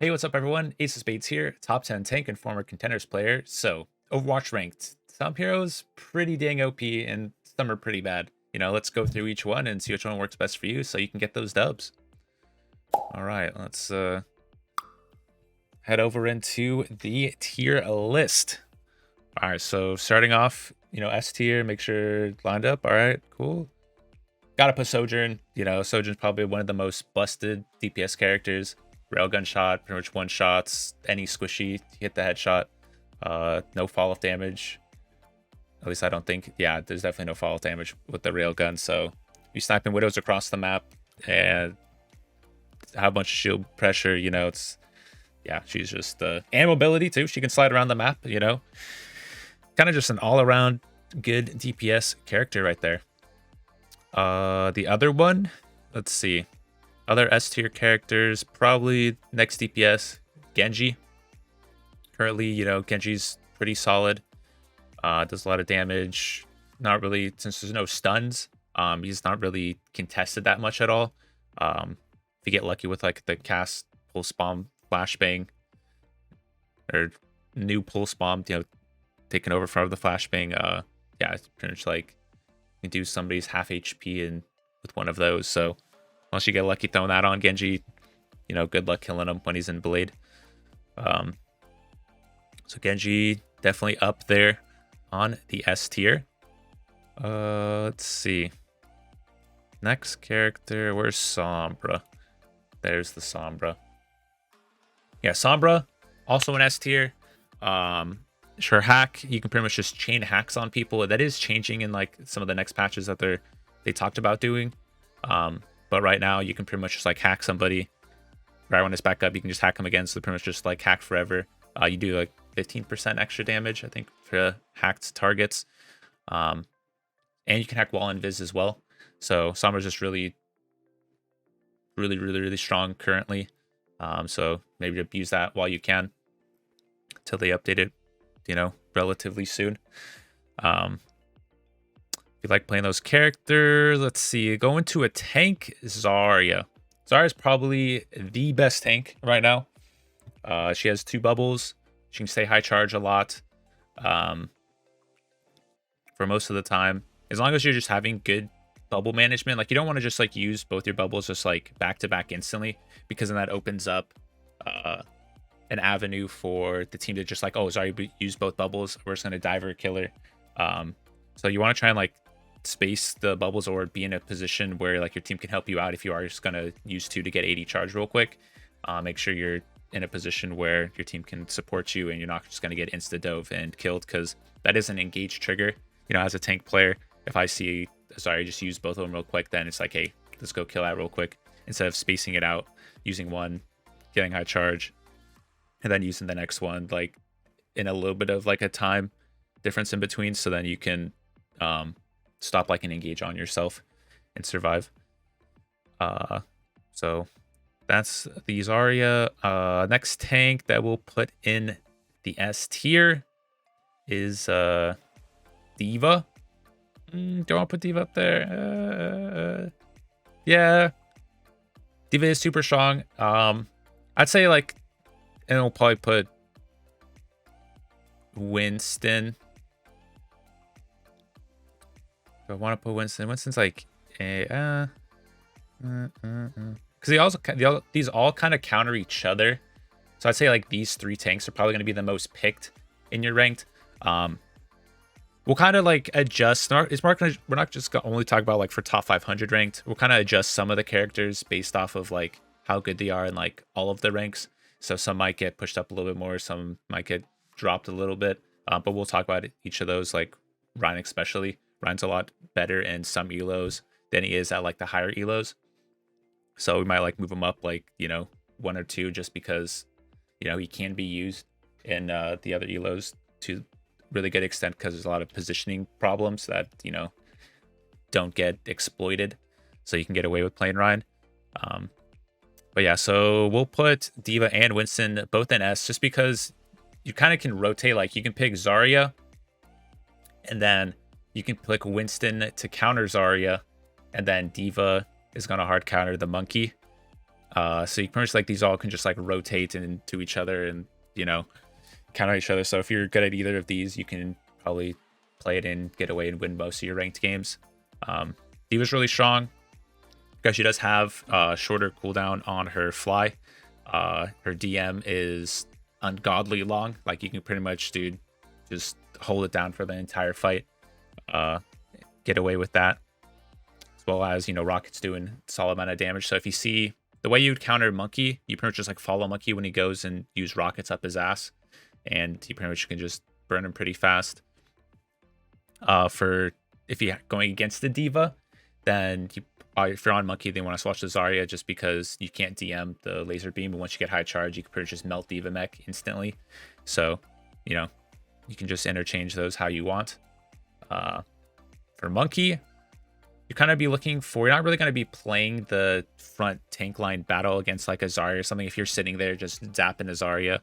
Hey, what's up, everyone? Ace of Spades here, top 10 tank and former contenders player. So, Overwatch ranked. Some heroes pretty dang OP and some are pretty bad. Let's go through each one and see which one works best for you so you can get those dubs. All right, let's head over into the tier list. All right, so starting off, S tier, make sure lined up. All right, cool. Gotta put Sojourn. Sojourn's probably one of the most busted DPS characters. Railgun shot, pretty much one shots, any squishy, hit the headshot. No fall off damage. At least I don't think. Yeah, there's definitely no fall off damage with the railgun. So you sniping widows across the map and have a bunch of shield pressure. She's just and mobility too. She can slide around the map. Kind of just an all around good DPS character right there. The other one, let's see. Other S tier characters, probably next DPS, Genji. Currently, Genji's pretty solid. Does a lot of damage. Not really, since there's no stuns, he's not really contested that much at all. If you get lucky with like the cast pulse bomb flashbang or new pulse bomb, taking over from the flashbang, it's pretty much like you can do somebody's half HP and with one of those. So unless you get lucky throwing that on Genji, good luck killing him when he's in Blade. So Genji definitely up there on the S tier. Let's see. Next character, where's Sombra? There's the Sombra. Yeah, Sombra, also an S tier. Sure, hack, you can pretty much just chain hacks on people. That is changing in like some of the next patches that they talked about doing. But right now you can pretty much just like hack somebody. Right when it's back up, you can just hack them again. So pretty much just like hack forever. You do like 15% extra damage, I think, for hacked targets. And you can hack wall invis as well. So Sombra's just really strong currently. So maybe abuse that while you can till they update it, relatively soon. If you like playing those characters, let's see. Go into a tank, Zarya. Zarya's probably the best tank right now. She has 2 bubbles. She can stay high charge a lot for most of the time. As long as you're just having good bubble management, like you don't want to just like use both your bubbles just like back to back instantly, because then that opens up an avenue for the team to just like, oh, Zarya use both bubbles. We're just going to diver kill her. So you want to try and like space the bubbles or be in a position where like your team can help you out if you are just going to use 2 to get 80 charge real quick. Make sure you're in a position where your team can support you and you're not just going to get insta dove and killed, because that is an engage trigger. As a tank player, if I see Zarya just use both of them real quick, then it's like, hey, let's go kill that real quick, instead of spacing it out, using one, getting high charge, and then using the next one like in a little bit of like a time difference in between, so then you can stop like an engage on yourself and survive. So that's the Zarya. Next tank that we'll put in the S tier is D.Va. Don't want to put D.Va up there. Yeah, D.Va is super strong. I'd say like, and we'll probably put Winston. I want to put Winston. Winston's like because these all kind of counter each other. So I'd say like these 3 tanks are probably going to be the most picked in your ranked. We'll kind of like adjust. We're not just going to only talk about like for top 500 ranked. We'll kind of adjust some of the characters based off of like how good they are in like all of the ranks. So some might get pushed up a little bit more, some might get dropped a little bit. But we'll talk about each of those, like Ryan especially. Ryan's a lot better in some elos than he is at like the higher elos. So we might like move him up like, 1 or 2 just because, he can be used in the other elos to really good extent, because there's a lot of positioning problems that, don't get exploited. So you can get away with playing Ryan. But yeah, so we'll put D.Va and Winston both in S, just because you kind of can rotate. Like you can pick Zarya and then you can pick Winston to counter Zarya, and then D.Va is going to hard counter the monkey. So you pretty much like these all can just like rotate into each other and, you know, counter each other. So if you're good at either of these, you can probably play it in, get away, and win most of your ranked games. D.Va's really strong because she does have shorter cooldown on her fly. Her DM is ungodly long. Like you can pretty much, dude, just hold it down for the entire fight. Get away with that. As well as, you know, Rocket's doing solid amount of damage. So if you see the way you'd counter Monkey, you pretty much just like follow Monkey when he goes and use Rockets up his ass. And you pretty much can just burn him pretty fast. For if you're going against the D.Va, then if you're on Monkey, they want to switch to Zarya just because you can't DM the laser beam. And once you get high charge, you can pretty much just melt D.Va mech instantly. So, you know, you can just interchange those how you want. For Monkey, you kind of be looking for, you're not really going to be playing the front tank line battle against like a Zarya or something. If you're sitting there just zapping a Zarya,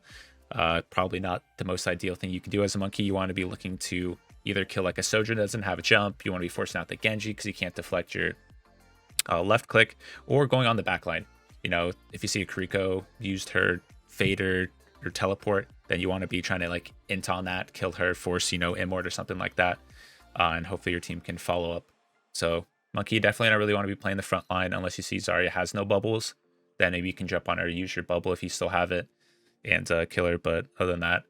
probably not the most ideal thing you can do as a Monkey. You want to be looking to either kill like a Sojourn that doesn't have a jump. You want to be forcing out the Genji because you can't deflect your left click, or going on the back line. You know, if you see a Kiriko used her Fader or teleport, then you want to be trying to like int on that, kill her, force, you know, Immort or something like that. And hopefully your team can follow up. So Monkey definitely not really want to be playing the front line unless you see Zarya has no bubbles. Then maybe you can jump on her, use your bubble if you still have it, and kill her. But other than that,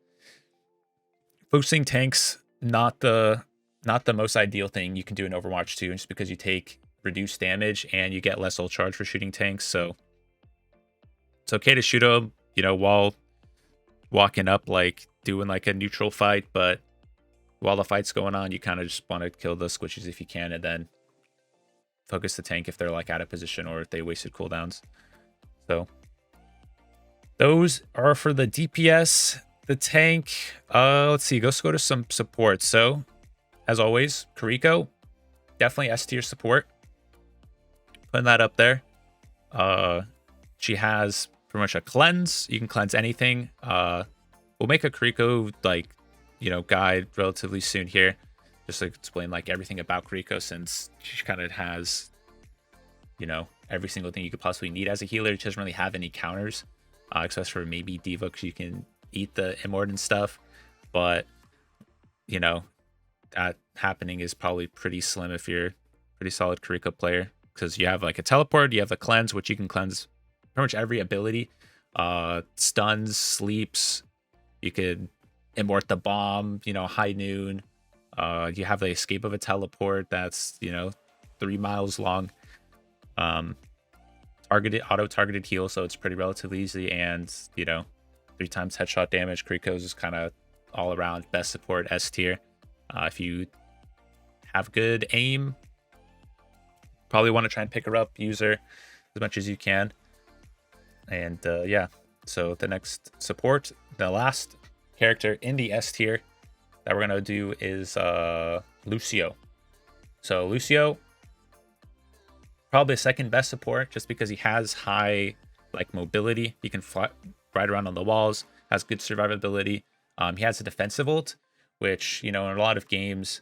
boosting tanks, not the most ideal thing you can do in Overwatch 2, just because you take reduced damage and you get less ult charge for shooting tanks. So it's okay to shoot them, you know, while walking up, like doing like a neutral fight, but while the fight's going on, you kind of just want to kill the squishes if you can, and then focus the tank if they're like out of position or if they wasted cooldowns. So those are for the DPS. The tank, let's see, let's go to some support. So as always, Kiriko, definitely S tier support. Putting that up there. She has pretty much a cleanse. You can cleanse anything. We'll make a Kiriko like, you know, guide relatively soon here, just to explain like everything about Kiriko, since she kind of has, you know, every single thing you could possibly need as a healer. She doesn't really have any counters, except for maybe D.Va, because you can eat the Immort and stuff. But, you know, that happening is probably pretty slim if you're a pretty solid Kiriko player, because you have like a teleport, you have a cleanse, which you can cleanse pretty much every ability. Stuns, sleeps, you could Immort the bomb, you know, high noon. You have the escape of a teleport that's, you know, 3 miles long. Auto-targeted heal, so it's pretty relatively easy, and, you know, 3 times headshot damage. Kiriko's is kind of all around best support, S tier. If you have good aim, probably want to try and pick her up, use her as much as you can. And yeah, so the next support, the last character in the S tier that we're gonna do is Lucio. So Lucio, probably the second best support, just because he has high like mobility. He can fly right around on the walls, has good survivability. He has a defensive ult, which, you know, in a lot of games,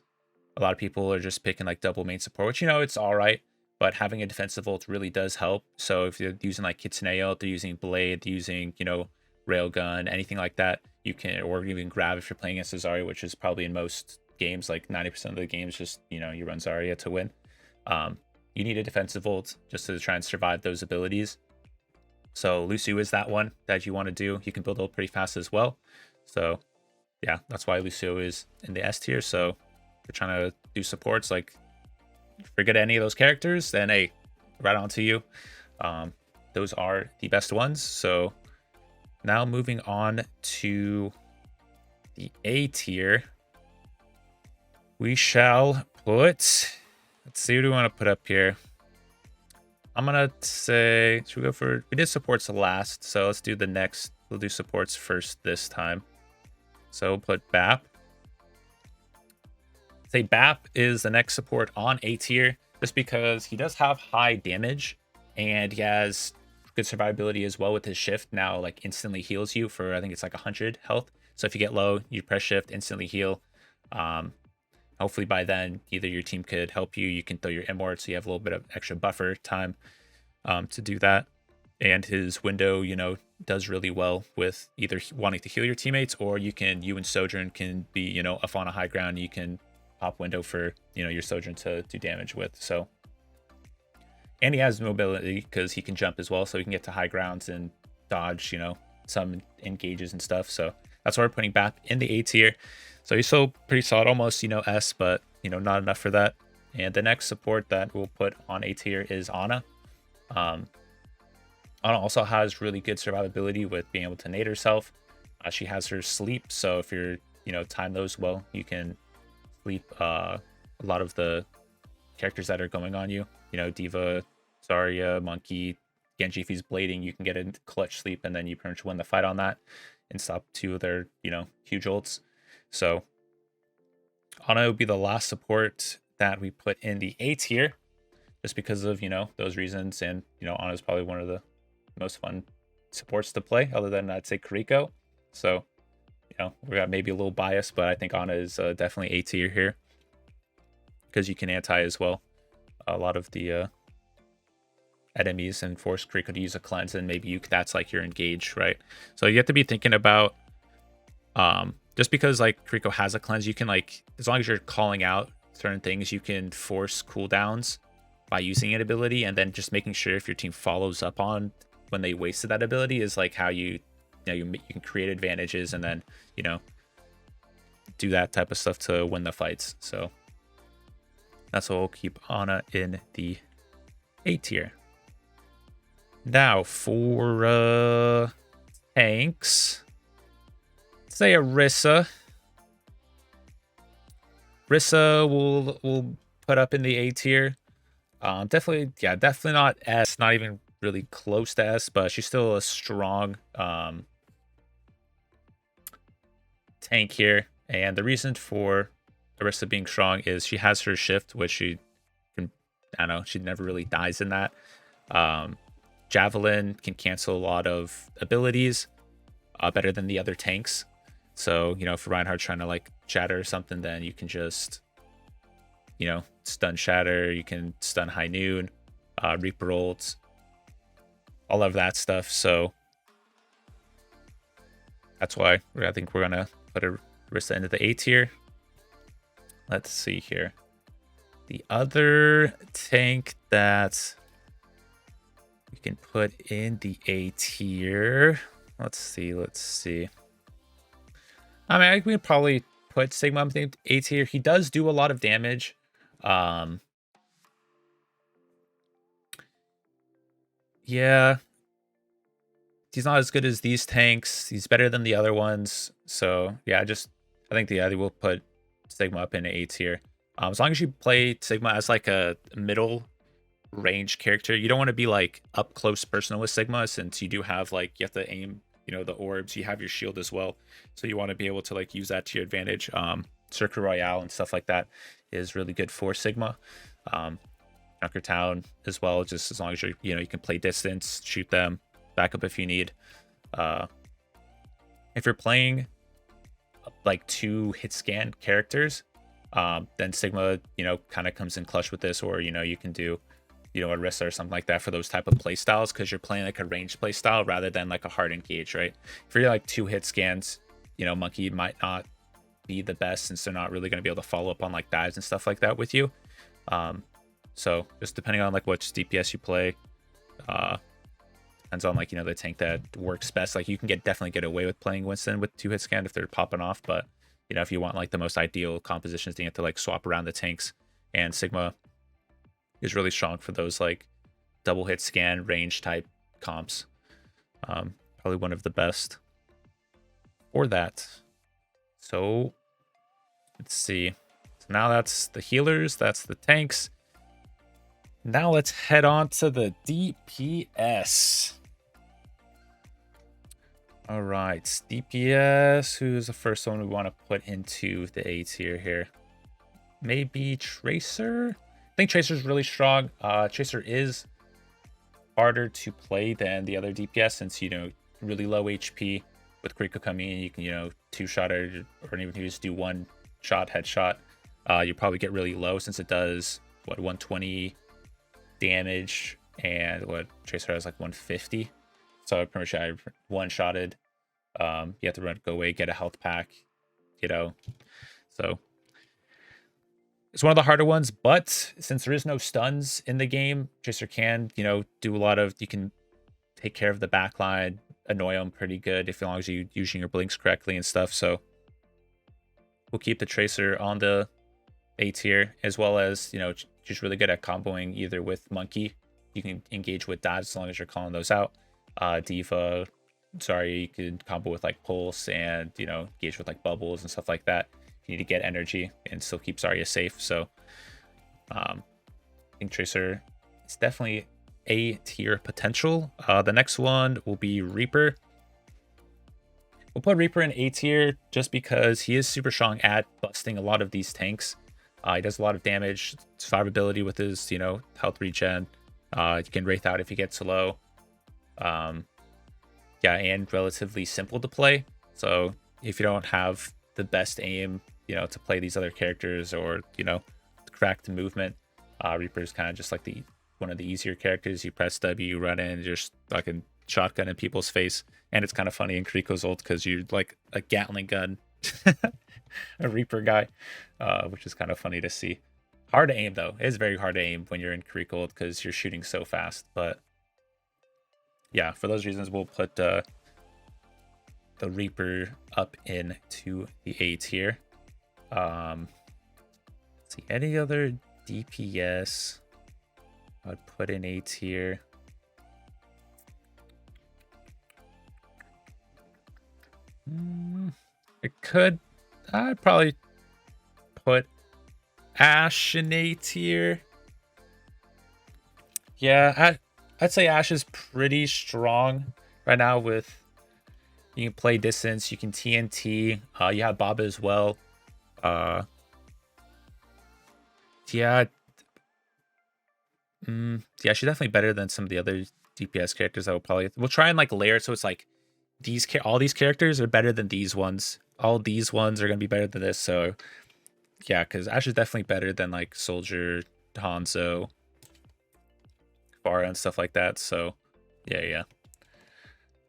a lot of people are just picking like double main support, which, you know, it's all right, but having a defensive ult really does help. So if you're using like Kitsune ult, they're using Blade, they're using, you know, Railgun, anything like that, you can, or even grab if you're playing against Zarya, which is probably in most games, like 90% of the games, just, you know, you run Zarya to win. You need a defensive ult just to try and survive those abilities. So Lucio is that one that you want to do. You can build ult pretty fast as well. So yeah, that's why Lucio is in the S tier. So if you're trying to do supports, like, forget any of those characters, then hey, right on to you. Those are the best ones. So now moving on to the A tier, we shall put, let's see, what do we want to put up here? I'm gonna say, should we go for, we did supports last, so let's do the next, we'll do supports first this time. So we'll put BAP. Say BAP is the next support on A tier, just because he does have high damage and he has good survivability as well with his shift. Now like instantly heals you for, I think it's like 100 health. So if you get low, you press shift, instantly heal. Hopefully by then, either your team could help you, you can throw your Immort, so you have a little bit of extra buffer time to do that. and his window, does really well with either wanting to heal your teammates, or you and Sojourn can be, up on a high ground. You can pop window for, your Sojourn to do damage with. So, and he has mobility because he can jump as well, so he can get to high grounds and dodge, some engages and stuff. So that's why we're putting Bap in the A tier. So he's still pretty solid, almost, S, but, not enough for that. And the next support that we'll put on A tier is Ana. Ana also has really good survivability with being able to nade herself. She has her sleep, so if you're, time those well, you can sleep a lot of the characters that are going on you. D.Va, Zarya, Monkey, Genji, if he's blading, you can get a clutch sleep, and then you pretty much win the fight on that and stop two of their, huge ults. So Ana would be the last support that we put in the A tier, just because of, those reasons. And, Ana is probably one of the most fun supports to play, other than I'd say Kiriko. So, we got maybe a little bias, but I think Ana is definitely A tier here, because you can anti as well a lot of the enemies and force Kiriko to use a cleanse, and maybe that's like your engage, right? So you have to be thinking about just because like Kiriko has a cleanse, you can, like, as long as you're calling out certain things, you can force cooldowns by using an ability, and then just making sure if your team follows up on when they wasted that ability is like how you can create advantages, and then do that type of stuff to win the fights. So that's why we'll keep Ana in the A tier. Now for tanks, say Orisa. Orisa will put up in the A tier. Definitely not S, not even really close to S, but she's still a strong tank here. And the reason for Orisa being strong is she has her shift, which she never really dies in that. Javelin can cancel a lot of abilities better than the other tanks. So, if Reinhardt's trying to like shatter or something, then you can just, stun shatter, you can stun high noon, Reaper ults, all of that stuff. So that's why I think we're gonna put Orisa into the A tier. Let's see here. The other tank that we can put in the A tier. Let's see. I mean, we could probably put Sigma in the A tier. He does do a lot of damage. Yeah. He's not as good as these tanks. He's better than the other ones. So, yeah, I think we'll put Sigma up in A tier. As long as you play Sigma as like a middle range character, you don't want to be like up close personal with Sigma, since you do have like, you have to aim, the orbs, you have your shield as well. So you want to be able to like use that to your advantage. Circle Royale and stuff like that is really good for Sigma. Junker Town as well, just as long as you can play distance, shoot them, back up if you need. If you're playing like 2 hit scan characters, then Sigma, kind of comes in clutch with this, or you can do Orisa or something like that for those type of play styles, because you're playing like a ranged play style rather than like a hard engage, right? If you're like 2 hit scans, Monkey might not be the best, since they're not really going to be able to follow up on like dives and stuff like that with you. So just depending on like which DPS you play, depends on like the tank that works best. Like you can definitely get away with playing Winston with 2 hit scan if they're popping off, but if you want like the most ideal compositions, then you have to like swap around the tanks, and Sigma is really strong for those like double hit scan range type comps. Probably one of the best for that. So let's see. So now that's the healers, that's the tanks. Now let's head on to the DPS. All right, DPS. Who's the first one we want to put into the A tier here? Maybe Tracer. I think Tracer's really strong. Tracer is harder to play than the other DPS, since really low HP. With Kiriko coming in, you can 2-shot or even if you just do 1-shot headshot. You probably get really low, since it does 120 damage and what Tracer has like 150. So I'm pretty sure I one-shotted. You have to run, go away, get a health pack, you know. So it's one of the harder ones, but since there is no stuns in the game, Tracer can, do a lot of, you can take care of the backline, annoy them pretty good if as long as you using your blinks correctly and stuff. So we'll keep the Tracer on the A tier, as well as, just really good at comboing either with Monkey. You can engage with that as long as you're calling those out. Diva, sorry, you can combo with like Pulse and, engage with like Bubbles and stuff like that. You need to get energy and still keep Zarya safe. So I think Tracer is definitely A tier potential. The next one will be Reaper. We'll put Reaper in A tier just because he is super strong at busting a lot of these tanks. He does a lot of damage, survivability with his, health regen. You can Wraith out if he gets low. And relatively simple to play. So if you don't have the best aim, to play these other characters or, correct movement, Reaper is kind of just like one of the easier characters. You press W, you run in, you're just fucking shotgun in people's face. And it's kind of funny in Kiriko's ult because you're like a Gatling gun, a Reaper guy, which is kind of funny to see. Hard to aim, though. It is very hard to aim when you're in Kiriko ult because you're shooting so fast. But yeah, for those reasons, we'll put the Reaper up into the A tier. Let's see, any other DPS I would put in A tier. I'd probably put Ashe in A tier. Yeah, I'd say Ashe is pretty strong right now with, you can play distance, you can TNT, you have Bob as well. Yeah, she's definitely better than some of the other DPS characters. We'll try and like layer it so it's like all these characters are better than these ones. All these ones are gonna be better than this. So yeah, because Ashe is definitely better than like Soldier, Hanzo, Pharah, and stuff like that. So yeah.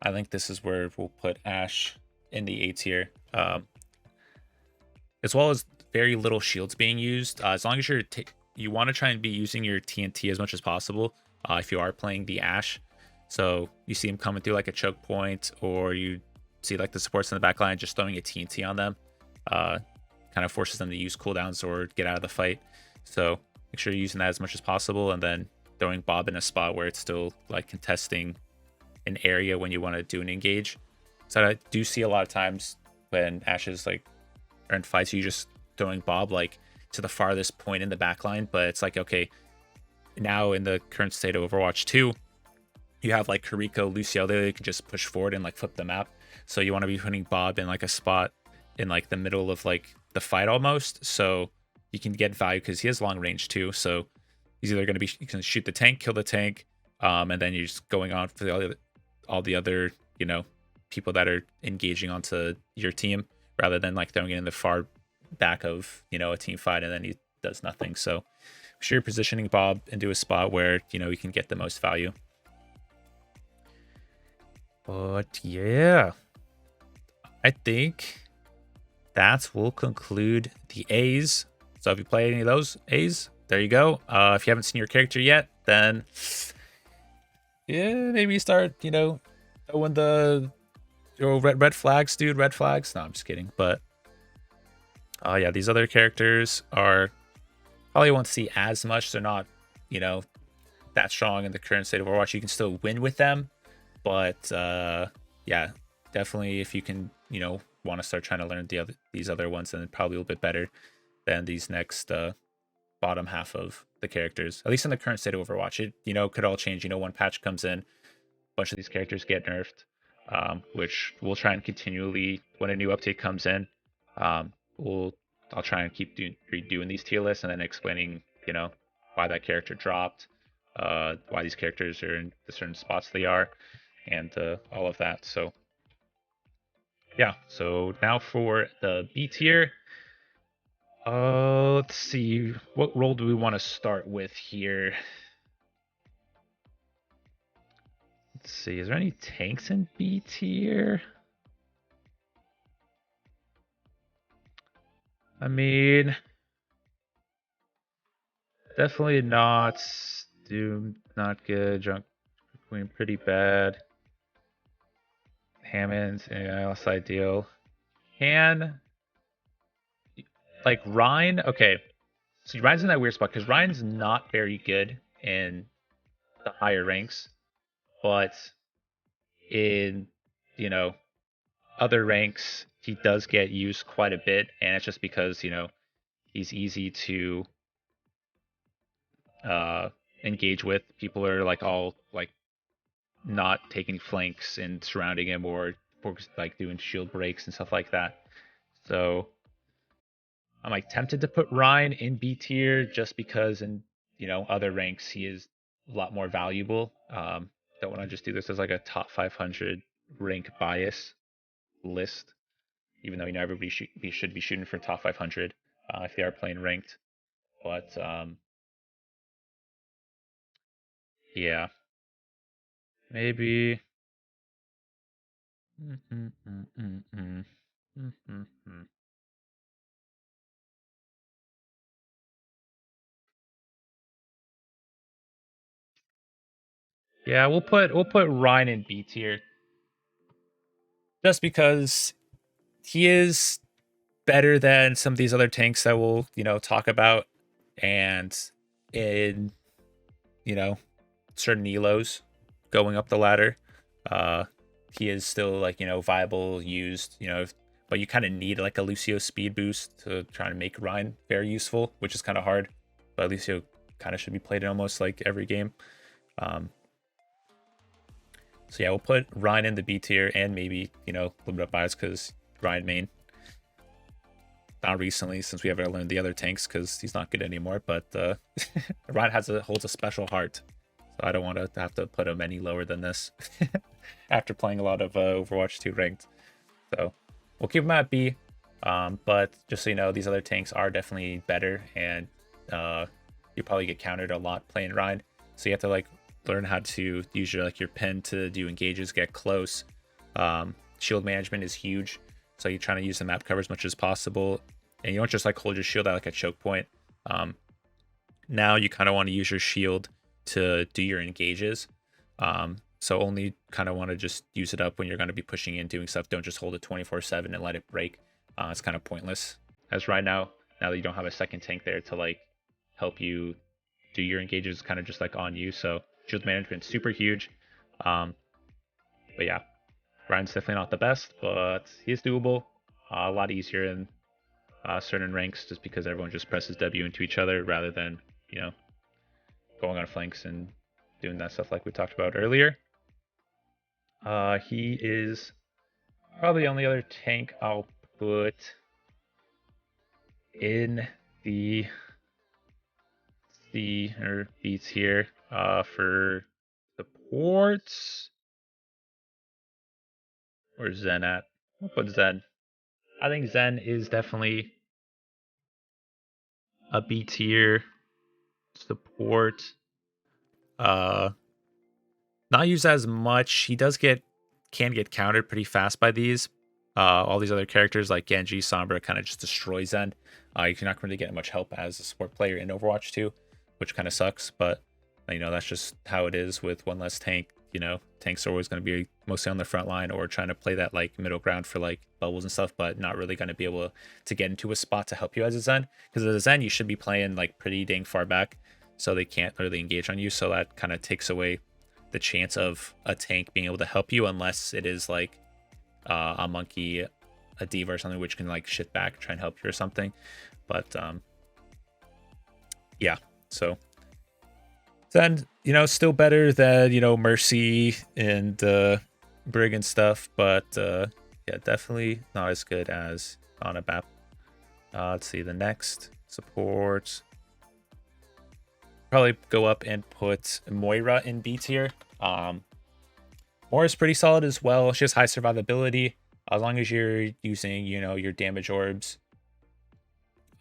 I think this is where we'll put Ashe in the A tier. As well as very little shields being used. As long as you want to try and be using your TNT as much as possible if you are playing the Ashe. So you see him coming through like a choke point, or you see like the supports in the back line just throwing a TNT on them. Kind of forces them to use cooldowns or get out of the fight. So make sure you're using that as much as possible, and then throwing Bob in a spot where it's still like contesting an area when you want to do an engage. So I do see a lot of times when Ashe is like are in fights, you just throwing Bob like to the farthest point in the backline, but it's like, okay, now in the current state of Overwatch 2, you have like Kiriko, Lucio, they can just push forward and like flip the map. So you want to be putting Bob in like a spot in like the middle of like the fight almost, so you can get value because he has long range too. So he's either going to be, you can shoot the tank, kill the tank, and then you're just going on for all the other people that are engaging onto your team, rather than like throwing it in the far back of a team fight and then he does nothing. So make sure you're positioning Bob into a spot where you can get the most value. But yeah, I think that will conclude the A's. So if you play any of those A's, there you go. If you haven't seen your character yet, then yeah, maybe start throwing the red flags, dude. Red flags. No, I'm just kidding. But yeah, these other characters are probably won't see as much. They're not, that strong in the current state of Overwatch. You can still win with them, but yeah, definitely if you can, want to start trying to learn these other ones, then probably a little bit better than these next bottom half of the characters. At least in the current state of Overwatch, it could all change. One patch comes in, a bunch of these characters get nerfed, which we'll try and continually, when a new update comes in, I'll try and keep redoing these tier lists and then explaining, why that character dropped, why these characters are in the certain spots they are, and all of that. So yeah, so now for the B tier. Let's see, what role do we want to start with here? Let's see, is there any tanks in B tier? I mean, definitely not. Doom, not good. Drunk Queen, pretty bad. Hammond, yeah, less ideal. Can, like, Ryan, okay. So Ryan's in that weird spot because Ryan's not very good in the higher ranks, but in, you know, other ranks, he does get used quite a bit, and it's just because, he's easy to uh, engage with. People are like all like not taking flanks and surrounding him or like doing shield breaks and stuff like that. So I'm like tempted to put Ryan in B tier just because in other ranks he is a lot more valuable. Don't want to just do this as like a top 500 rank bias list, even though everybody should be shooting for top 500 if they are playing ranked. But yeah, maybe. Yeah, we'll put Ryan in B tier just because he is better than some of these other tanks that we'll talk about, and in certain elos going up the ladder, uh, he is still like viable, used, but you kind of need like a Lucio speed boost to try to make Ryan very useful, which is kind of hard. But Lucio kind of should be played in almost like every game. Um, So yeah, we'll put Ryan in the B tier and maybe, limit up bias because Ryan main. Not recently since we ever learned the other tanks because he's not good anymore, but Ryan holds a special heart. So I don't want to have to put him any lower than this after playing a lot of Overwatch 2 ranked. So we'll keep him at B. But just so you know, these other tanks are definitely better, and you probably get countered a lot playing Ryan. So you have to like learn how to use your pen to do engages, get close. Shield management is huge, so you're trying to use the map cover as much as possible, and you don't just like hold your shield at like a choke point. Now you kind of want to use your shield to do your engages. So only kind of want to just use it up when you're going to be pushing in, doing stuff. Don't just hold it 24/7 and let it break. It's kind of pointless. As right now that you don't have a second tank there to like help you do your engages, kind of just like on you. So shield management super huge. But yeah, Ryan's definitely not the best, but he's doable. A lot easier in certain ranks just because everyone just presses W into each other rather than going on flanks and doing that stuff like we talked about earlier. He is probably the only other tank I'll put in the C or B tier for supports. Where's Zen at? I'll put Zen. I think Zen is definitely a B tier support. Uh, not used as much. He can get countered pretty fast by these. All these other characters like Genji, Sombra kind of just destroy Zen. You're not really getting much help as a support player in Overwatch 2, which kind of sucks. But that's just how it is with one less tank. Tanks are always going to be mostly on the front line or trying to play that like middle ground for like bubbles and stuff, but not really going to be able to get into a spot to help you as a Zen. Because as a Zen, you should be playing like pretty dang far back, so they can't really engage on you. So that kind of takes away the chance of a tank being able to help you unless it is like a monkey, a diva or something, which can like shit back, try and help you or something. But yeah, so then still better than Mercy and Brig and stuff, but yeah, definitely not as good as Anabap. Let's see the next support. Probably go up and put Moira in B tier. Moira's pretty solid as well. She has high survivability as long as you're using your damage orbs.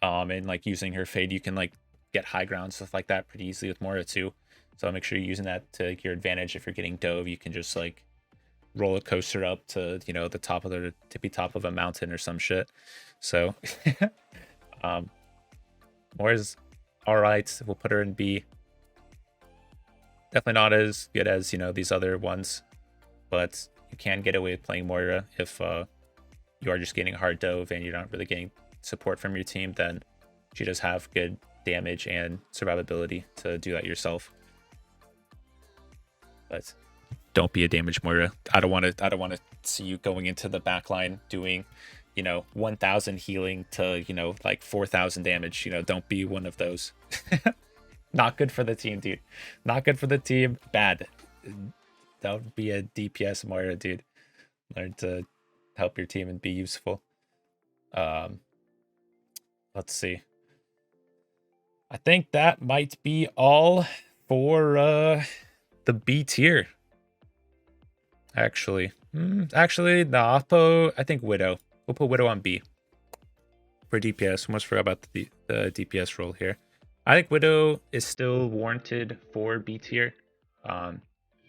And like using her fade, you can like get high ground, stuff like that pretty easily with Moira too. So make sure you're using that to your advantage. If you're getting dove, you can just like roller coaster up to, you know, the top of the tippy top of a mountain or some shit. So Moira's all right. We'll put her in B. Definitely not as good as, you know, these other ones, but you can get away with playing Moira if you are just getting a hard dove and you're not really getting support from your team. Then she does have good damage and survivability to do that yourself. But don't be a damage Moira. I don't want to see you going into the backline doing, you know, 1,000 healing to, you know, like 4,000 damage. You know, don't be one of those. Not good for the team, dude. Not good for the team. Bad. Don't be a DPS Moira, dude. Learn to help your team and be useful. Let's see. I think that might be all for the B tier. Actually, no, I think Widow. We'll put Widow on B for DPS. Almost forgot about the DPS role here. I think Widow is still warranted for B tier,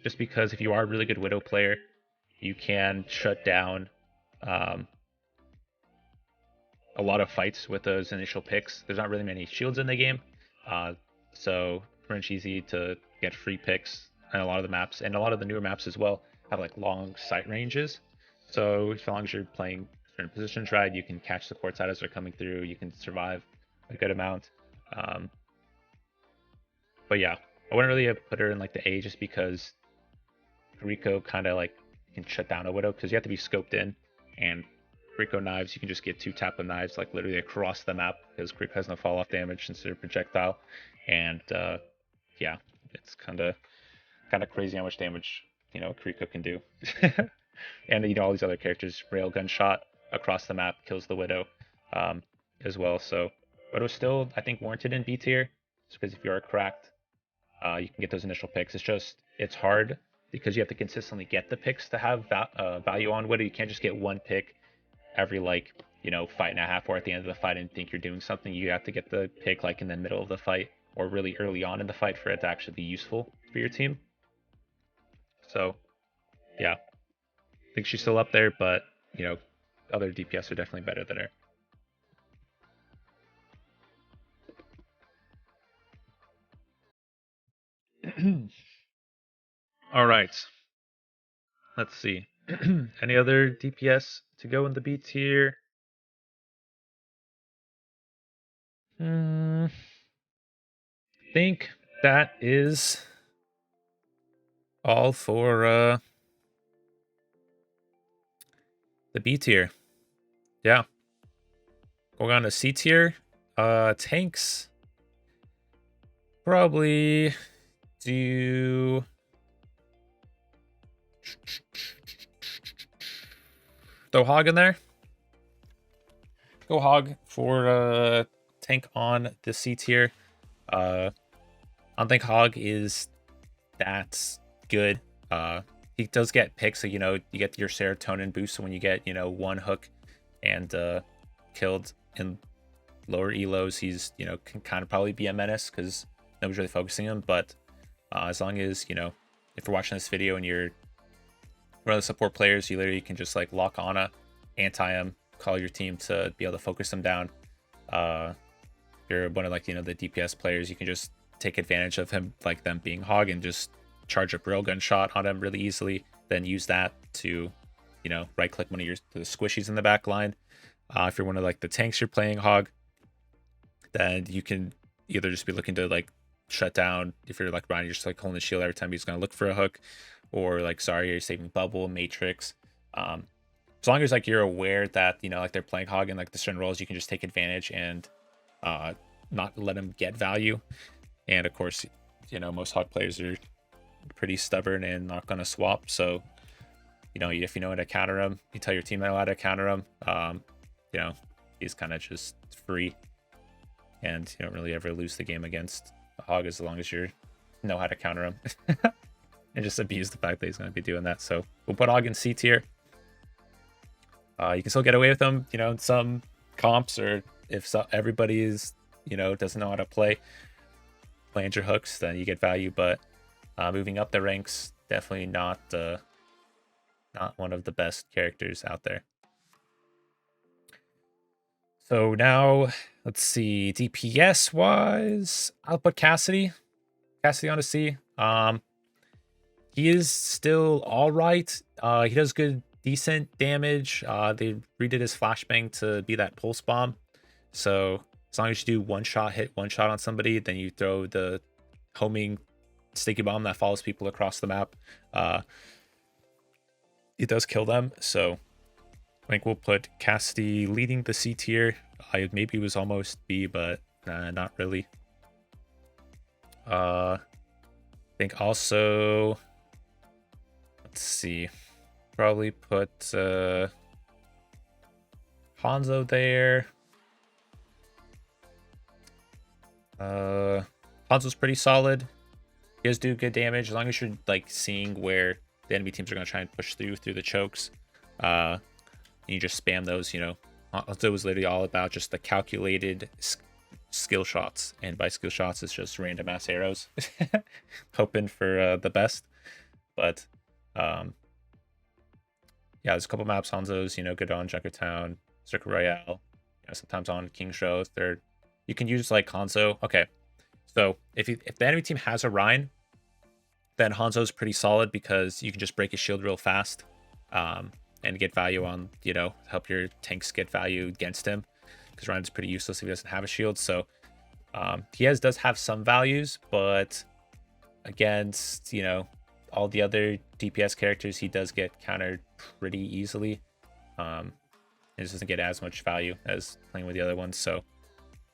just because if you are a really good Widow player, you can shut down a lot of fights with those initial picks. There's not really many shields in the game, so pretty much easy to get free picks on a lot of the maps, and a lot of the newer maps as well have like long sight ranges. So as long as you're playing certain positions right, you can catch the quartz as they're coming through. You can survive a good amount. But yeah, I wouldn't really have put her in like the A just because Rico kind of like can shut down a Widow because you have to be scoped in, and Rico knives you can just get 2 tap of knives like literally across the map because Rico has no fall off damage since they're projectile, and yeah, it's kind of crazy how much damage, you know, Rico can do. And you know, all these other characters, railgun shot across the map kills the Widow as well. So Widow's still, I think, warranted in B tier just because if you are cracked, you can get those initial picks. It's hard because you have to consistently get the picks to have value on Widow. You can't just get one pick every like, you know, fight and a half or at the end of the fight and think you're doing something. You have to get the pick like in the middle of the fight or really early on in the fight for it to actually be useful for your team. So yeah, I think she's still up there, but you know, other DPS are definitely better than her. All right, let's see. Any other DPS to go in the B tier? I think that is all for the B tier. Yeah. Going on to C tier. Tanks. Probably do throw Hog in there. Go Hog for tank on the C tier. I don't think Hog is that good. He does get picks, so you know you get your serotonin boost when you get, you know, 1 hook and killed in lower elos. He's, you know, can kind of probably be a menace because nobody's really focusing him. But as long as, you know, if you're watching this video and you're one of the support players, you literally can just like lock on a anti him, call your team to be able to focus them down. You're one of like, you know, the DPS players, you can just take advantage of him, like them being Hog, and just charge a railgun shot on him really easily, then use that to, you know, right click one of the squishies in the back line. If you're one of like the tanks you're playing Hog, then you can either just be looking to like shut down, if you're like Ryan, you're just like holding the shield every time he's going to look for a hook, or like Zarya, you're saving bubble, matrix. As long as like you're aware that, you know, like they're playing Hog and like the certain roles, you can just take advantage and not let them get value. And of course, you know, most Hog players are pretty stubborn and not going to swap. So, you know, if you know how to counter them, you tell your team how to counter them. You know, he's kind of just free, and you don't really ever lose the game against a Hog as long as you know how to counter him. And just abuse the fact that he's going to be doing that. So we'll put Hog in C tier. You can still get away with them, you know, in some comps, or if everybody is, you know, doesn't know how to play, land your hooks, then you get value. But Moving up the ranks, definitely not one of the best characters out there. So now, let's see, DPS wise, I'll put Cassidy on a C. He is still all right. He does good, decent damage. They redid his flashbang to be that pulse bomb. So as long as you do hit one shot on somebody, then you throw the homing sticky bomb that follows people across the map. It does kill them. So I think we'll put Cassidy leading the C tier. Maybe it was almost B, but not really. I think also, let's see, probably put Hanzo there. Hanzo's pretty solid. He does do good damage as long as you're like seeing where the enemy teams are going to try and push through the chokes. And you just spam those, you know. Hanzo was literally all about just the calculated skill shots, and by skill shots it's just random ass arrows, hoping for the best. But yeah, there's a couple maps Hanzo's, you know, good on Junkertown, Circle Royale, you know, sometimes on King's Row. You can use like Hanzo. Okay, so if the enemy team has a Rhine, then Hanzo's pretty solid because you can just break his shield real fast, and get value on, you know, help your tanks get value against him, because Rhine's pretty useless if he doesn't have a shield. So he does have some values, but against, you know, all the other DPS characters, he does get countered pretty easily. It just doesn't get as much value as playing with the other ones. So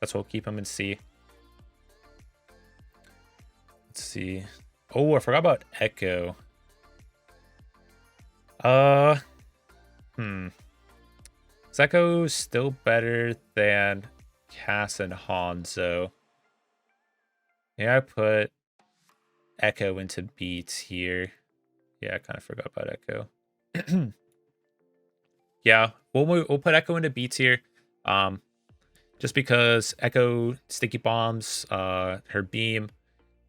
that's what we'll keep him in C. Let's see. Oh, I forgot about Echo. Is Echo still better than Cass and Hanzo? Yeah, I put Echo into B tier. Yeah, I kind of forgot about Echo. Yeah, we'll put Echo into B tier. Just because Echo sticky bombs, her beam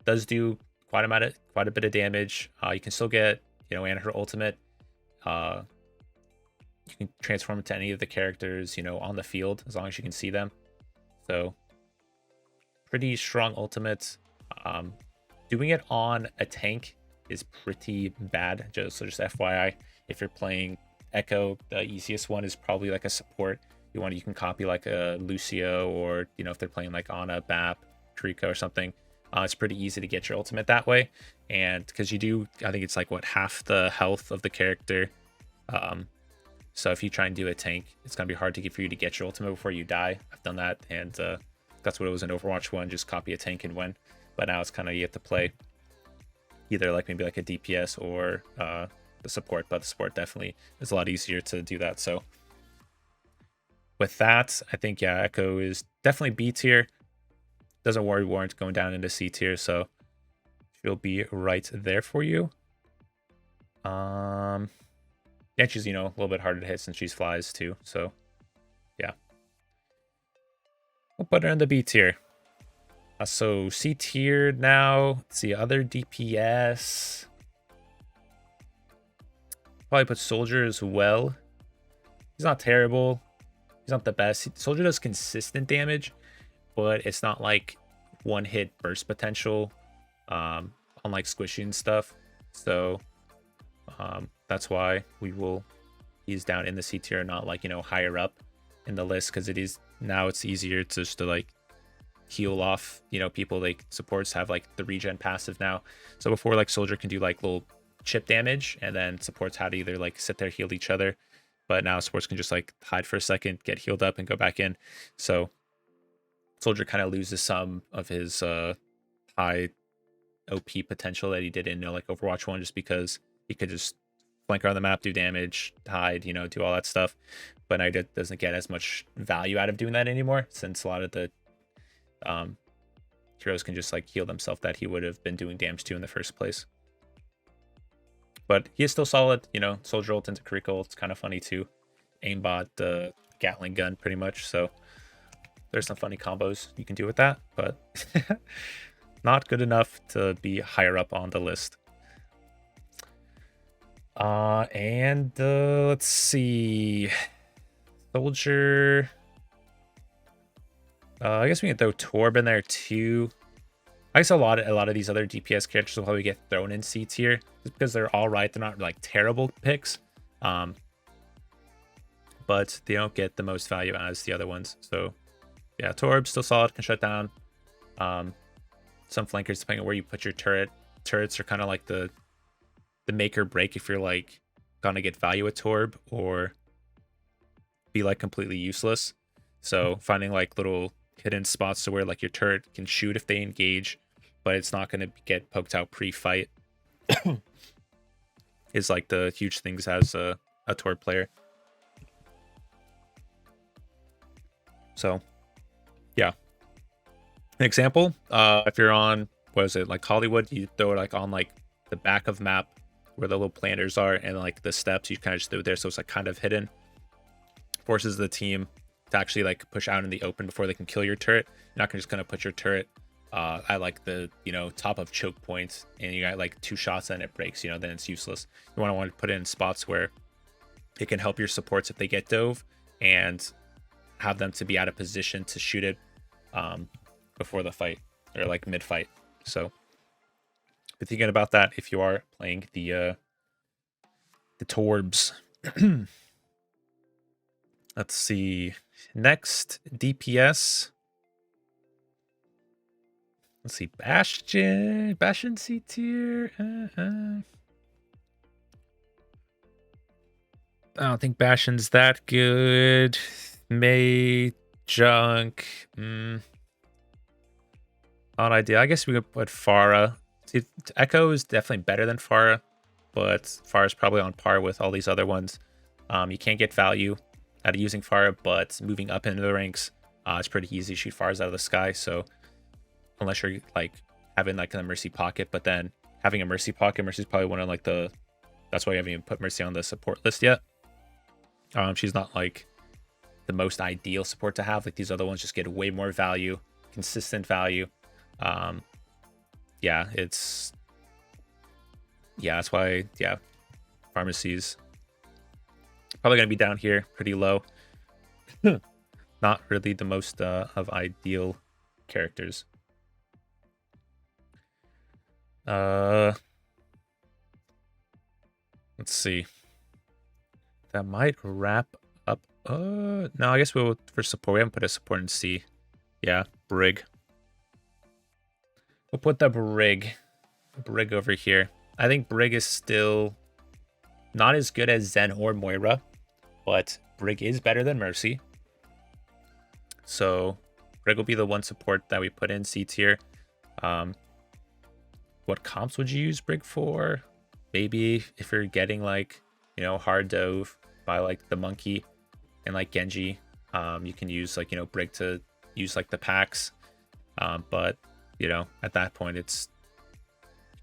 does do quite a bit of damage. You can still get, you know, and her ultimate. You can transform into any of the characters, you know, on the field as long as you can see them. So pretty strong ultimate. Doing it on a tank is pretty bad. Just FYI, if you're playing Echo, the easiest one is probably like a support. You can copy like a Lucio, or, you know, if they're playing like Ana, Bap, Trico or something. It's pretty easy to get your ultimate that way, and because you do, I think it's like what, half the health of the character. So if you try and do a tank, it's gonna be hard for you to get your ultimate before you die. I've done that, and that's what it was in Overwatch 1. Just copy a tank and win. But now it's kind of, you have to play either like maybe like a DPS or the support. But the support definitely is a lot easier to do that. So with that, I think, yeah, Echo is definitely B tier. Doesn't warrant going down into C tier, so she'll be right there for you. Yeah, she's, you know, a little bit harder to hit since she's flies too. So yeah, we'll put her in the B tier. So C tier now. Let's see, other DPS. Probably put Soldier as well. He's not terrible. He's not the best. Soldier does consistent damage, but it's not like one hit burst potential, unlike Squishy and stuff. So that's why he's down in the C tier, not like, you know, higher up in the list, because it's easier just to like heal off, you know, people. Like supports have like the regen passive now. So before, like, Soldier can do like little chip damage, and then supports had to either like sit there, heal each other. But now supports can just like hide for a second, get healed up, and go back in. So Soldier kind of loses some of his high OP potential that he did in, you know, like Overwatch 1, just because he could just flank around the map, do damage, hide, you know, do all that stuff. But now he doesn't get as much value out of doing that anymore, since a lot of the heroes can just like heal themselves that he would have been doing damage to in the first place. But he is still solid, you know. Soldier ult into critical. It's kind of funny to aimbot the Gatling gun pretty much. So there's some funny combos you can do with that. But not good enough to be higher up on the list. And let's see. Soldier. I guess we can throw Torb in there too. I guess a lot of these other DPS characters will probably get thrown in C tier just because they're all right. They're not like terrible picks, but they don't get the most value as the other ones. So yeah, Torb still solid, can shut down. Some flankers, depending on where you put your turrets are kind of like the make or break if you're like gonna get value at Torb or be like completely useless. So finding like little hidden spots to where like your turret can shoot if they engage, but it's not going to get poked out pre-fight is like the huge things as a Torb player. So yeah, an example, if you're on, what is it, like Hollywood, you throw it like on like the back of map where the little planters are, and like the steps you kind of just throw it there, so it's like kind of hidden. Forces the team to actually like push out in the open before they can kill your turret. You're not just gonna put your turret at like the, you know, top of choke points and you got like 2 shots and it breaks, you know, then it's useless. You want to put it in spots where it can help your supports if they get dove and have them to be out of position to shoot it before the fight or like mid fight. So be thinking about that if you are playing the Torbs. Let's see. Next, DPS. Let's see. Bastion C tier. I don't think Bastion's that good. May, Junk. Not ideal. I guess we could put Pharah. See, Echo is definitely better than Pharah, but Pharah's probably on par with all these other ones. You can't get value out of using Pharah, but moving up into the ranks, it's pretty easy to shoot Pharahs out of the sky. So unless you're like having like a Mercy pocket, but then having a Mercy's probably one of like that's why I haven't even put Mercy on the support list yet. She's not like the most ideal support to have. Like these other ones just get way more value, consistent value. Yeah, that's why, yeah, Pharmacies probably gonna be down here pretty low. Not really the most of ideal characters. Let's see. That might wrap up. No, I guess we'll for support. We haven't put a support in C. Yeah, Brig. We'll put the Brig over here. I think Brig is still not as good as Zen or Moira, but Brig is better than Mercy. So Brig will be the one support that we put in C tier. What comps would you use Brig for? Maybe if you're getting like, you know, hard dove by like the monkey and like Genji, you can use like, you know, Brig to use like the packs. But you know, at that point, it's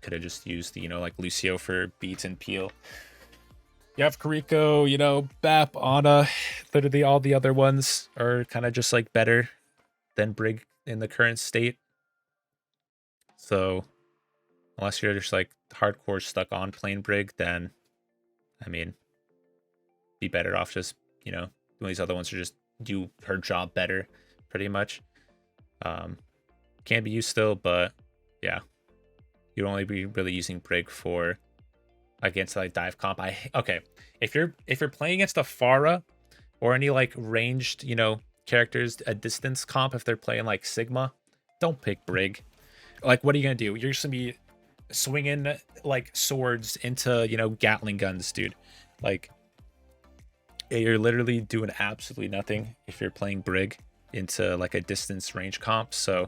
could have just used the, you know, like Lucio for beats and peel. You have Kariko, you know, Bap, Ana, literally all the other ones are kind of just like better than Brig in the current state. So unless you're just like hardcore stuck on playing Brig, then I mean, be better off just, you know, doing these other ones to just do her job better, pretty much. Can be used still, but yeah, you'd only be really using Brig for against like dive comp. Okay, if you're playing against a Pharah or any like ranged, you know, characters, a distance comp, if they're playing like Sigma, don't pick Brig. Like, what are you gonna do? You're just gonna be swinging like swords into, you know, Gatling guns, dude. Like, you're literally doing absolutely nothing if you're playing Brig into like a distance range comp. So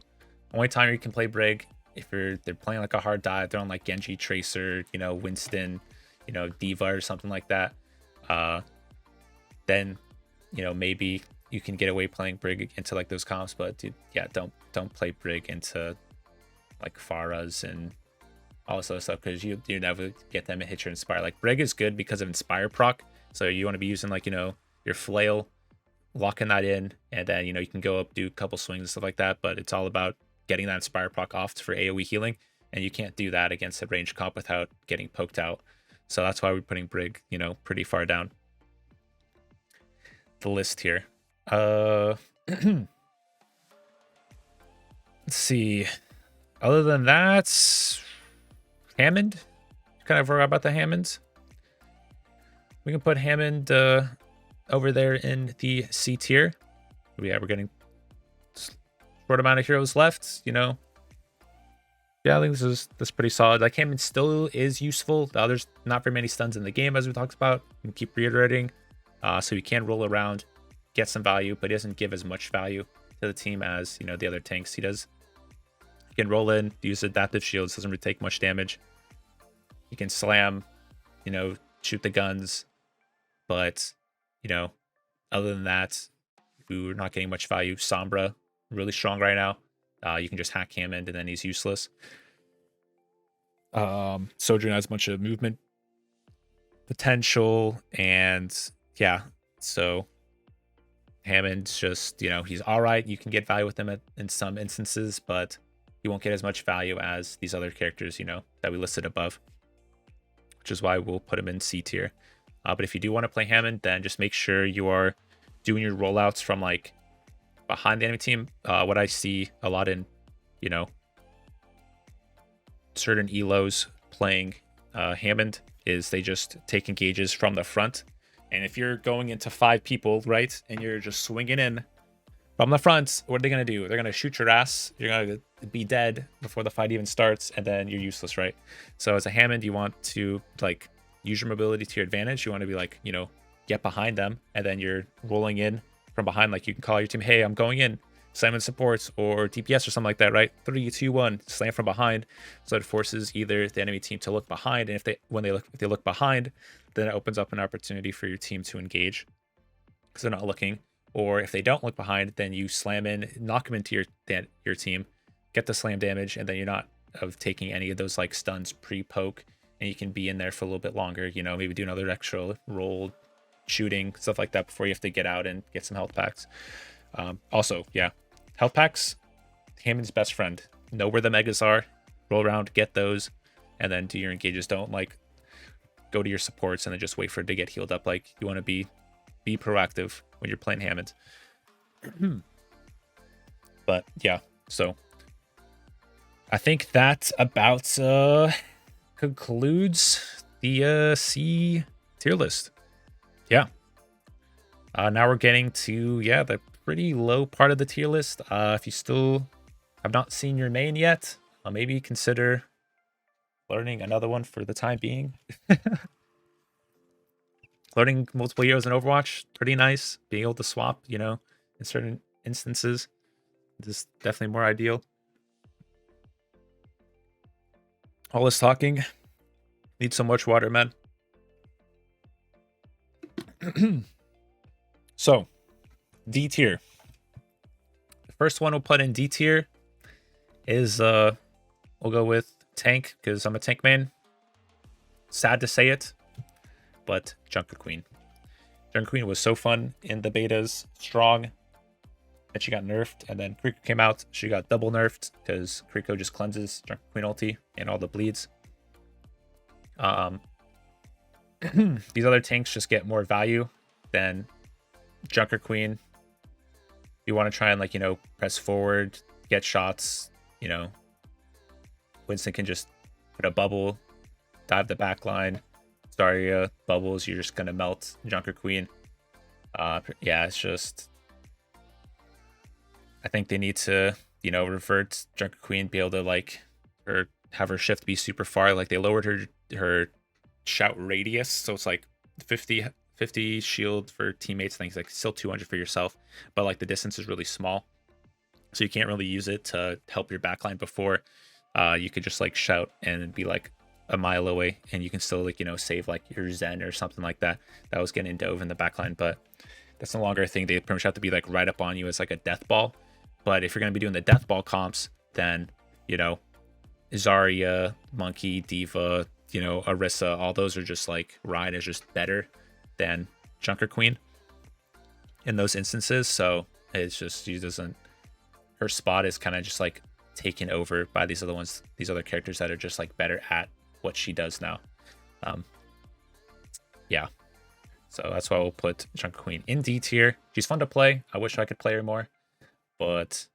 only time you can play Brig if they're playing like a hard dive, they're on like Genji, Tracer, you know, Winston, you know, Diva or something like that. Then, you know, maybe you can get away playing Brig into like those comps, but dude, yeah, don't play Brig into like Pharahs and all this other stuff, because you never get them to hit your Inspire. Like Brig is good because of Inspire proc, so you want to be using like, you know, your flail, locking that in, and then, you know, you can go up, do a couple swings and stuff like that, but it's all about getting that Inspire proc off for AoE healing, and you can't do that against a ranged comp without getting poked out. So that's why we're putting Brig, pretty far down the list here. Let's see. Other than that, Hammond. Kind of forgot about the Hammonds. We can put Hammond over there in the C tier. Yeah, we're getting short amount of heroes left, Yeah, I think this is pretty solid. Like, Hammond still is useful. There's not very many stuns in the game, as we talked about. And keep reiterating. So he can roll around, get some value, but he doesn't give as much value to the team as, the other tanks he does. He can roll in, use adaptive shields, doesn't really take much damage. He can slam, shoot the guns. But, other than that, we're not getting much value. Sombra, really strong right now. You can just hack Hammond and then he's useless. Sojourn has a bunch of movement potential, and yeah, so Hammond's just, he's all right. You can get value with him in some instances, but you won't get as much value as these other characters, that we listed above, which is why we'll put him in C tier. But if you do want to play Hammond, then just make sure you are doing your rollouts from like behind the enemy team. What I see a lot in, certain elos playing Hammond is they just take engages from the front. And if you're going into 5 people, right, and you're just swinging in from the front, what are they going to do? They're going to shoot your ass. You're going to be dead before the fight even starts, and then you're useless, right? So as a Hammond, you want to like use your mobility to your advantage. You want to be like, get behind them, and then you're rolling in from behind. Like, you can call your team, hey, I'm going in, slam in supports or DPS or something like that, right? 3, 2, 1, slam from behind. So it forces either the enemy team to look behind, and if they look behind, then it opens up an opportunity for your team to engage because they're not looking. Or if they don't look behind, then you slam in, knock them into your team, get the slam damage, and then you're not taking any of those like stuns pre-poke, and you can be in there for a little bit longer, maybe do another extra roll, shooting, stuff like that before you have to get out and get some health packs. Also, yeah, health packs, Hammond's best friend. Know where the megas are, roll around, get those, and then do your engages. Don't like go to your supports and then just wait for it to get healed up. Like, you want to be proactive when you're playing Hammond. But yeah, so I think that about concludes the C tier list. Yeah. Now we're getting to the pretty low part of the tier list. If you still have not seen your main yet, maybe consider learning another one for the time being. Learning multiple heroes in Overwatch, pretty nice. Being able to swap, in certain instances, is definitely more ideal. All this talking, need so much water, man. So, D tier. The first one we'll put in D tier is we'll go with tank, because I'm a tank man. Sad to say it, but Junker Queen. Junker Queen was so fun in the betas, strong, and she got nerfed, and then Kriko came out, she got double nerfed, because Kriko just cleanses Junker Queen ulti and all the bleeds. These other tanks just get more value than Junker Queen. You want to try and press forward, get shots, Winston can just put a bubble, dive the back line. Zarya bubbles, you're just gonna melt Junker Queen. Yeah, it's just, I think they need to, revert Junker Queen, be able to have her shift be super far. Like, they lowered her shout radius, so it's like 50 shield for teammates. I think it's like still 200 for yourself, but the distance is really small, so you can't really use it to help your backline. Before, you could just shout and be a mile away, and you can still save your Zen or something like that was getting dove in the backline. But that's no longer a thing. They pretty much have to be right up on you as a death ball. But if you're going to be doing the death ball comps, then Zarya, Monkey, Diva, Orisa, all those are just Ryan is just better than Junker Queen in those instances. So it's just, she doesn't, her spot is kind of just taken over by these other characters that are just like better at what she does now. Yeah. So that's why we'll put Junker Queen in D tier. She's fun to play. I wish I could play her more, but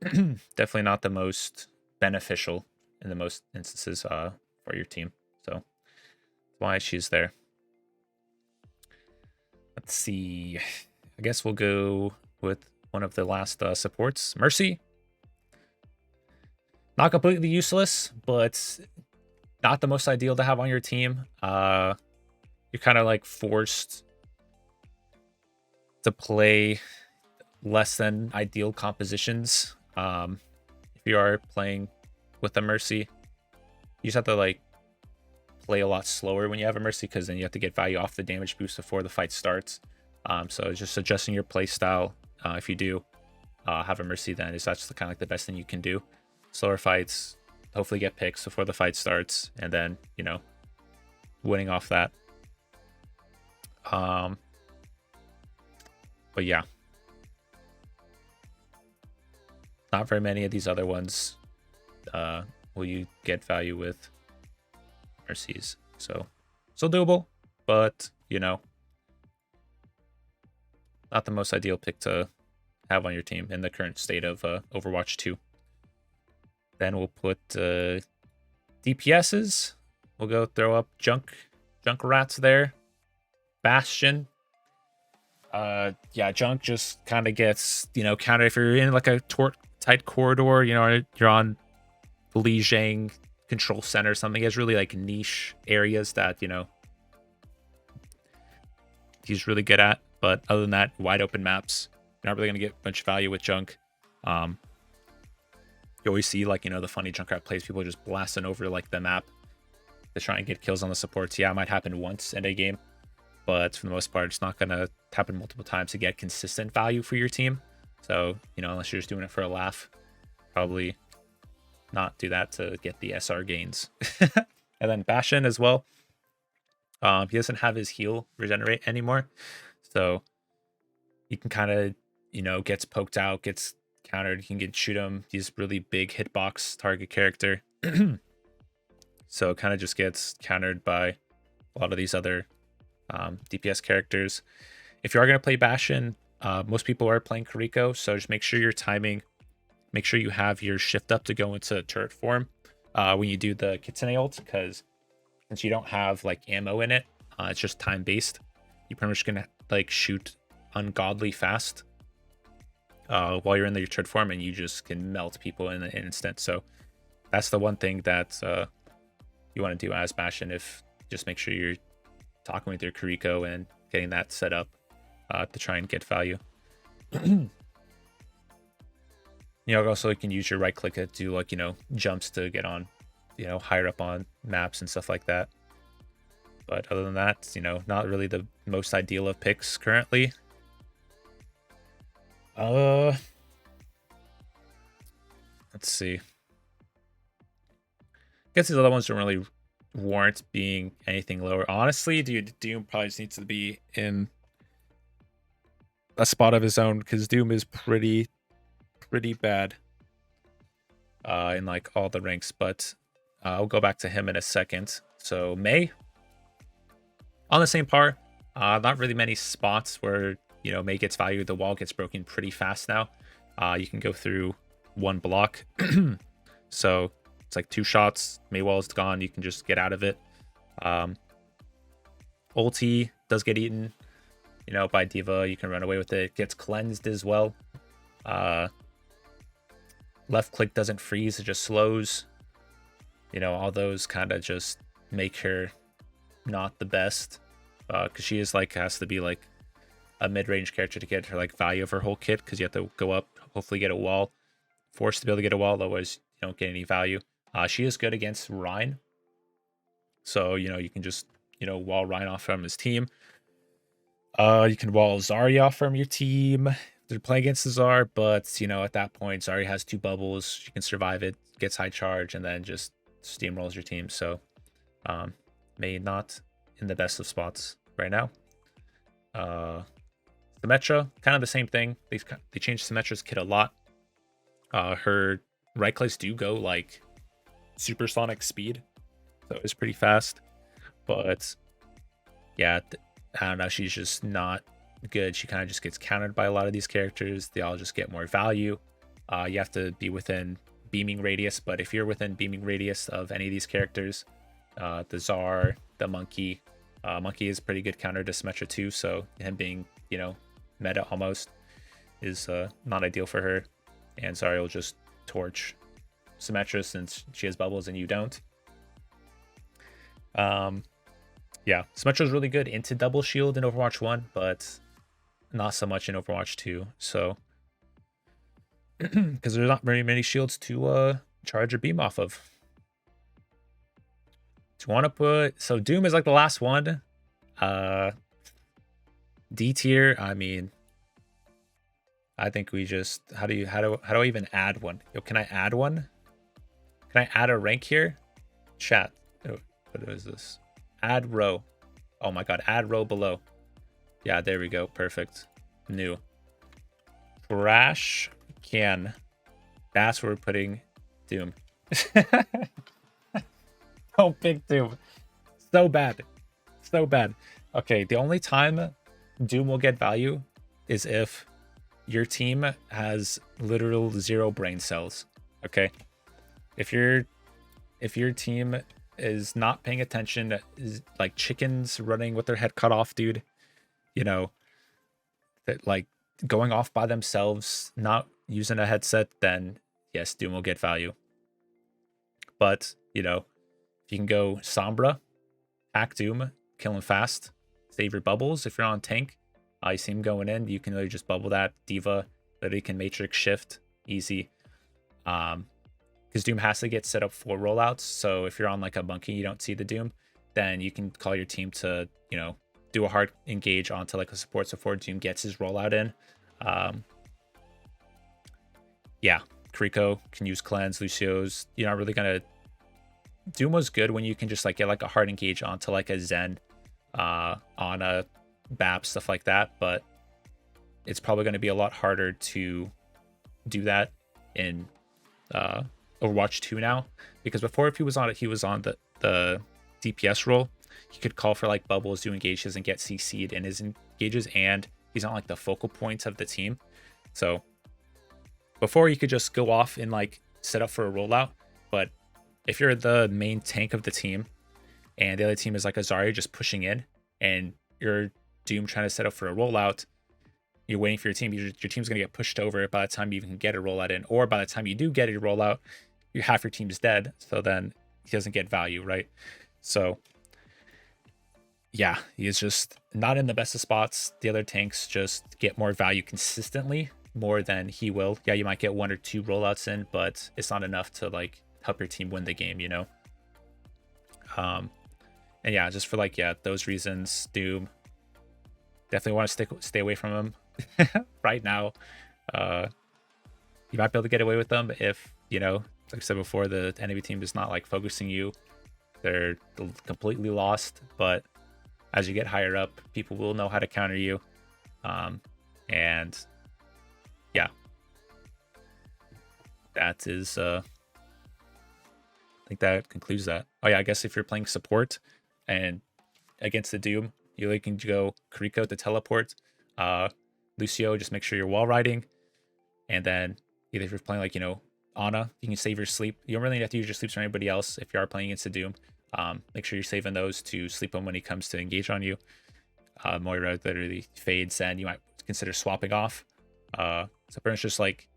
definitely not the most beneficial in the most instances for your team. So that's why she's there. Let's see. I guess we'll go with one of the last supports. Mercy. Not completely useless, but not the most ideal to have on your team. You're kind of like forced to play less than ideal compositions. If you are playing with a Mercy, you just have to like play a lot slower when you have a Mercy, because then you have to get value off the damage boost before the fight starts. So just adjusting your play style. If you do have a Mercy, then that's kind of like the best thing you can do. Slower fights, hopefully get picks before the fight starts, and then, you know, winning off that. But yeah, not very many of these other ones will you get value with Mercies. So still doable, but, you know, not the most ideal pick to have on your team in the current state of Overwatch 2. Then we'll put DPSs. We'll go throw up Junk Rats there. Bastion. Yeah, Junk just kind of gets, you know, countered if you're in like a tight corridor, you know, you're on Lijiang control center or something. He has really like niche areas that, you know, he's really good at. But other than that, wide open maps, you're not really gonna get much value with Junk. You always see, like, you know, the funny Junkrat plays, people just blasting over like the map to try and get kills on the supports. Yeah, it might happen once in a game, but for the most part, it's not gonna happen multiple times to get consistent value for your team. So, you know, unless you're just doing it for a laugh, probably not do that to get the SR gains. And then Bastion as well. He doesn't have his heal regenerate anymore, so you can kind of, you know, gets poked out, gets countered, you can shoot him. He's really big hitbox target character. So kind of just gets countered by a lot of these other DPS characters. If you are going to play Bastion, most people are playing Kiriko, so just make sure your timing, make sure you have your shift up to go into turret form when you do the Kitsune ult, because since you don't have like ammo in it, it's just time based. You're pretty much gonna like shoot ungodly fast while you're in your turret form, and you just can melt people in an instant. So that's the one thing that you want to do as Bastion. If just make sure you're talking with your Kiriko and getting that set up to try and get value. You know, also you can use your right click to do like, you know, jumps to get on, you know, higher up on maps and stuff like that. But other than that, you know, not really the most ideal of picks currently. Let's see. I guess these other ones don't really warrant being anything lower. Honestly, Doom probably just needs to be in a spot of his own, because Doom is pretty bad in like all the ranks. But I'll go back to him in a second. So Mei on the same par. Not really many spots where, you know, Mei gets value. The wall gets broken pretty fast now. You can go through one block. So it's like 2 shots, Mei wall is gone, you can just get out of it. Ulti does get eaten, you know, by D.Va. You can run away with it. Gets cleansed as well. Left click doesn't freeze, it just slows. You know, all those kind of just make her not the best. Because she is like, has to be like a mid-range character to get her like value of her whole kit, because you have to go up, hopefully get a wall, forced to be able to get a wall, otherwise you don't get any value. She is good against Rhine, so, you know, you can just, you know, wall Rhine off from his team. You can wall Zarya off from your team. They're playing against the Zar, but, you know, at that point Zarya has 2 bubbles, she can survive it, gets high charge, and then just steamrolls your team. So Mei not in the best of spots right now. Symmetra, kind of the same thing. They changed Symmetra's kit a lot. Her right clicks do go like supersonic speed, so it's pretty fast. But yeah, I don't know. She's just not good. She kind of just gets countered by a lot of these characters. They all just get more value. You have to be within beaming radius, but if you're within beaming radius of any of these characters, the Czar, the Monkey, Monkey is pretty good counter to Symmetra too. So him being, meta almost is not ideal for her. And Zarya will just torch Symmetra since she has bubbles and you don't. Yeah, Symmetra is really good into double shield in Overwatch 1, but not so much in Overwatch 2. So, because there's not very many shields to charge or beam off of. Do you want to put... So Doom is like the last one. D tier, I mean... I think we just... How do I even add one? Yo, can I add one? Can I add a rank here? Chat. Oh, what is this? Add row. Oh my god, add row below. Yeah, there we go. Perfect. New. Trash can. That's where we're putting Doom. Oh, big Doom. So bad. So bad. Okay, the only time Doom will get value is if your team has literal 0 brain cells. Okay? If your team is not paying attention, is like chickens running with their head cut off, dude, that like going off by themselves, not using a headset, then yes, Doom will get value. But, if you can go Sombra, hack Doom, kill him fast, save your bubbles. If you're on tank, you see him going in, you can literally just bubble that. Diva literally can matrix shift, easy. Because Doom has to get set up for rollouts. So if you're on like a Monkey, you don't see the Doom, then you can call your team to, do a hard engage onto like a support before Doom gets his rollout in. Yeah, Kriko can use cleanse, Lucio's. You're not really gonna... Doom was good when you can just like get like a hard engage onto like a Zen, on a BAP, stuff like that, but it's probably going to be a lot harder to do that in Overwatch 2 now, because before, if he was on the DPS role, he could call for like bubbles, do engages, and get CC'd in his engages, and he's not like the focal point of the team. So before, you could just go off and like set up for a rollout, but if you're the main tank of the team and the other team is like a Zarya just pushing in, and you're Doom trying to set up for a rollout, you're waiting for your team. Your team's going to get pushed over by the time you even get a rollout in, or by the time you do get a rollout, half your team's dead. So then he doesn't get value, right? So yeah, he is just not in the best of spots. The other tanks just get more value consistently, more than he will. Yeah, you might get 1 or 2 rollouts in, but it's not enough to like help your team win the game, And yeah, just for like, those reasons, Doom, definitely want to stay away from him right now. You might be able to get away with them if, like I said before, the enemy team is not like focusing you. They're completely lost, but as you get higher up, people will know how to counter you. And yeah, that is, I think that concludes that. Oh yeah, I guess if you're playing support and against the Doom, you can go Kriko to teleport. Lucio, just make sure you're wall riding. And then either if you're playing like, Ana, you can save your sleep. You don't really have to use your sleeps for anybody else if you are playing against the Doom. Make sure you're saving those to sleep on when he comes to engage on you. Moira literally fades, and you might consider swapping off. So pretty much just like,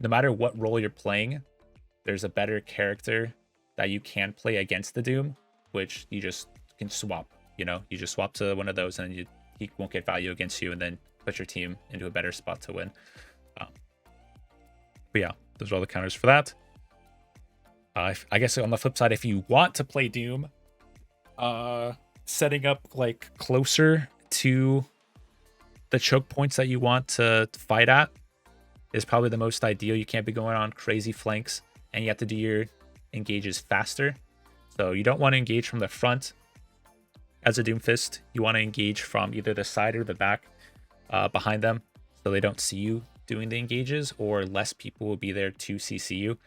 no matter what role you're playing, there's a better character that you can play against the Doom, which you just can swap. You just swap to one of those, and he won't get value against you, and then put your team into a better spot to win. But yeah, those are all the counters for that. I guess on the flip side, if you want to play Doom, setting up like closer to the choke points that you want to fight at is probably the most ideal. You can't be going on crazy flanks, and you have to do your engages faster. So you don't want to engage from the front as a Doomfist. You want to engage from either the side or the back, behind them, so they don't see you doing the engages, or less people will be there to CC you.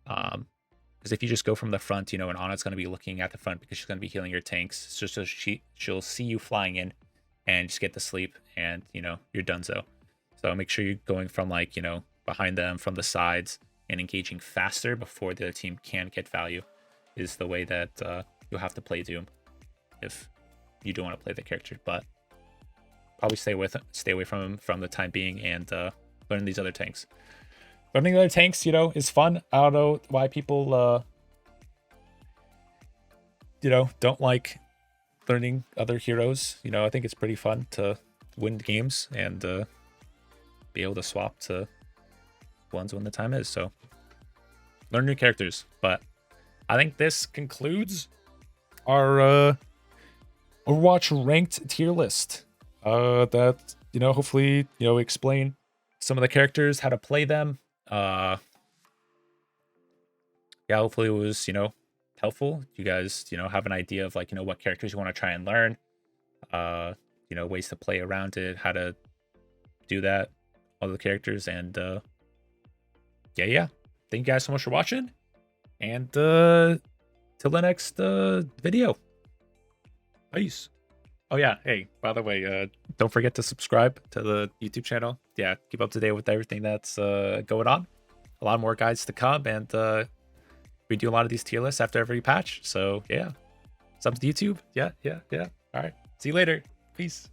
Because if you just go from the front, you know, and Ana's going to be looking at the front because she's going to be healing your tanks. So she'll see you flying in and just get to sleep, and, you know, you're done. So make sure you're going from, like, you know, behind them, from the sides, and engaging faster before the other team can get value is the way that you'll have to play Doom if you do want to play the character. But probably stay away from him from the time being, and learn these other tanks. Learning other tanks, you know, is fun. I don't know why people, you know, don't like learning other heroes. You know, I think it's pretty fun to win games and be able to swap to ones when the time is. So learn new characters. But I think this concludes our Overwatch ranked tier list. That, you know, hopefully, you know, explain some of the characters, how to play them. Yeah, hopefully it was, you know, helpful. You guys, you know, have an idea of, like, you know, what characters you want to try and learn. You know, ways to play around it, how to do that, all the characters, and yeah. Thank you guys so much for watching, and till the next video. Peace. Oh yeah, hey, by the way, don't forget to subscribe to the YouTube channel. Yeah, keep up to date with everything that's going on. A lot more guides to come, and we do a lot of these tier lists after every patch. So yeah, sub to YouTube. Yeah. All right, see you later. Peace.